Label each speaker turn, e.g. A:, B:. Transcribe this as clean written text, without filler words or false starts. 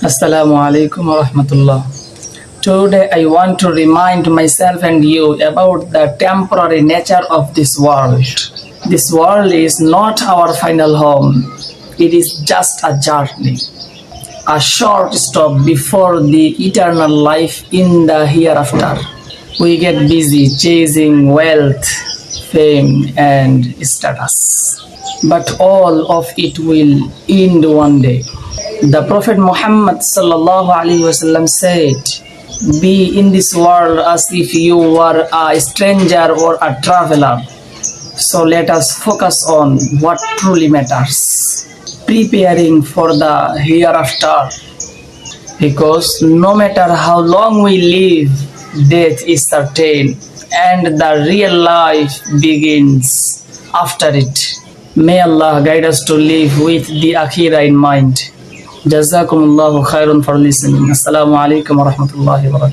A: Assalamu alaikum wa rahmatullah. Today I want to remind myself and you about the temporary nature of this world. This world is not our final home. It is just a journey, a short stop before the eternal life in the hereafter. We get busy chasing wealth, fame, and status. But all of it will end one day. The Prophet Muhammad sallallahu alaihi wasallam said, "Be in this world as if you were a stranger or a traveler." So let us focus on what truly matters, preparing for the hereafter. Because no matter how long we live, death is certain, and the real life begins after it. May Allah guide us to live with the Akhirah in mind. Jazakumullahu khairun for listening. Assalamu alaikum wa rahmatullahi wa barakatuh.